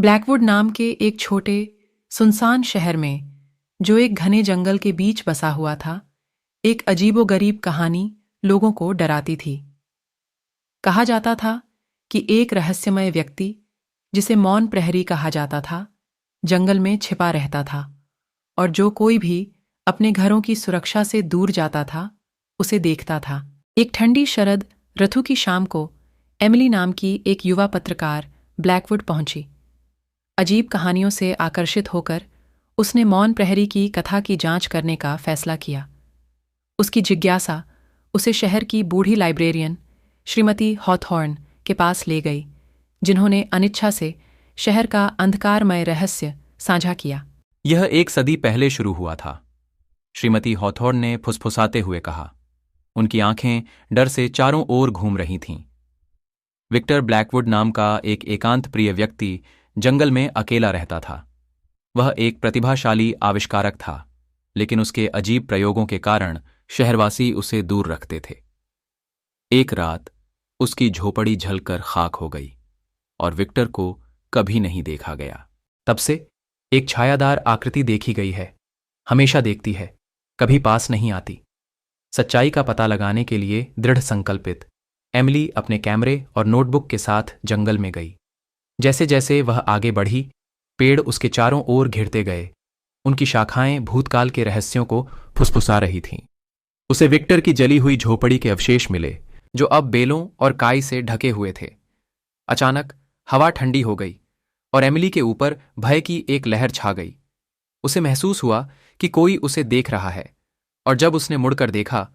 Blackwood नाम के एक छोटे सुनसान शहर में, जो एक घने जंगल के बीच बसा हुआ था, एक अजीबोगरीब कहानी लोगों को डराती थी। कहा जाता था कि एक रहस्यमय व्यक्ति, जिसे मौन प्रहरी कहा जाता था, जंगल में छिपा रहता था और जो कोई भी अपने घरों की सुरक्षा से दूर जाता था, उसे देखता था। एक ठंडी शरद ऋतु की शाम को एमिली नाम की एक युवा पत्रकार ब्लैकवुड पहुंची। अजीब कहानियों से आकर्षित होकर उसने मौन प्रहरी की कथा की जांच करने का फैसला किया। उसकी जिज्ञासा उसे शहर की बूढ़ी लाइब्रेरियन श्रीमती हॉथॉर्न के पास ले गई, जिन्होंने अनिच्छा से शहर का अंधकारमय रहस्य साझा किया। यह एक सदी पहले शुरू हुआ था, श्रीमती हॉथॉर्न ने फुसफुसाते हुए कहा। उनकी आंखें डर से चारों ओर घूम रही थीं। विक्टर ब्लैकवुड नाम का एक एकांत प्रिय व्यक्ति जंगल में अकेला रहता था। वह एक प्रतिभाशाली आविष्कारक था, लेकिन उसके अजीब प्रयोगों के कारण शहरवासी उसे दूर रखते थे। एक रात उसकी झोपड़ी जलकर खाक हो गई और विक्टर को कभी नहीं देखा गया। तब से एक छायादार आकृति देखी गई है, हमेशा देखती है, कभी पास नहीं आती। सच्चाई का पता लगाने के लिए दृढ़ संकल्पित एमिली अपने कैमरे और नोटबुक के साथ जंगल में गई। जैसे जैसे वह आगे बढ़ी, पेड़ उसके चारों ओर घिरते गए। उनकी शाखाएं भूतकाल के रहस्यों को फुसफुसा रही थीं। उसे विक्टर की जली हुई झोपड़ी के अवशेष मिले, जो अब बेलों और काई से ढके हुए थे। अचानक हवा ठंडी हो गई और एमिली के ऊपर भय की एक लहर छा गई। उसे महसूस हुआ कि कोई उसे देख रहा है, और जब उसने मुड़कर देखा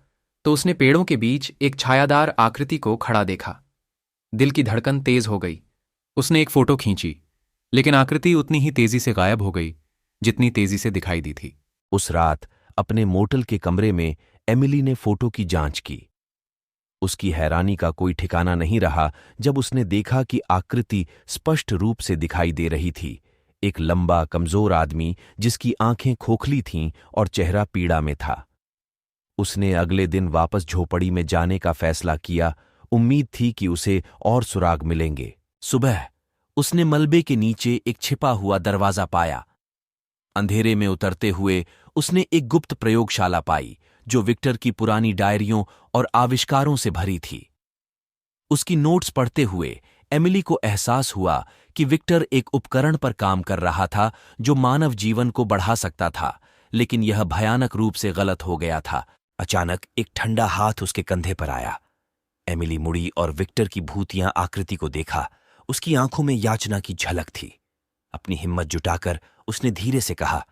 तो उसने पेड़ों के बीच एक छायादार आकृति को खड़ा देखा। दिल की धड़कन तेज हो गई। उसने एक फोटो खींची, लेकिन आकृति उतनी ही तेजी से गायब हो गई जितनी तेजी से दिखाई दी थी। उस रात अपने मोटल के कमरे में एमिली ने फोटो की जांच की। उसकी हैरानी का कोई ठिकाना नहीं रहा जब उसने देखा कि आकृति स्पष्ट रूप से दिखाई दे रही थी। एक लंबा कमजोर आदमी जिसकी आंखें खोखली थीं और चेहरा पीड़ा में था। उसने अगले दिन वापस झोपड़ी में जाने का फैसला किया। उम्मीद थी कि उसे और सुराग मिलेंगे। सुबह उसने मलबे के नीचे एक छिपा हुआ दरवाजा पाया। अंधेरे में उतरते हुए उसने एक गुप्त प्रयोगशाला पाई, जो विक्टर की पुरानी डायरियों और आविष्कारों से भरी थी। उसकी नोट्स पढ़ते हुए एमिली को एहसास हुआ कि विक्टर एक उपकरण पर काम कर रहा था जो मानव जीवन को बढ़ा सकता था, लेकिन यह भयानक रूप से गलत हो गया था। अचानक एक ठंडा हाथ उसके कंधे पर आया। एमिली मुड़ी और विक्टर की भूतिया आकृति को देखा। उसकी आंखों में याचना की झलक थी। अपनी हिम्मत जुटाकर उसने धीरे से कहा,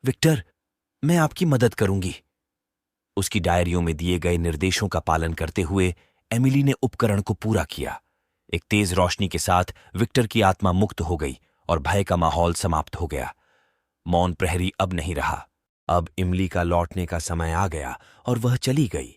विक्टर, मैं आपकी मदद करूंगी। उसकी डायरियों में दिए गए निर्देशों का पालन करते हुए एमिली ने उपकरण को पूरा किया। एक तेज रोशनी के साथ विक्टर की आत्मा मुक्त हो गई और भय का माहौल समाप्त हो गया। मौन प्रहरी अब नहीं रहा। अब इमली का लौटने का समय आ गया और वह चली गई।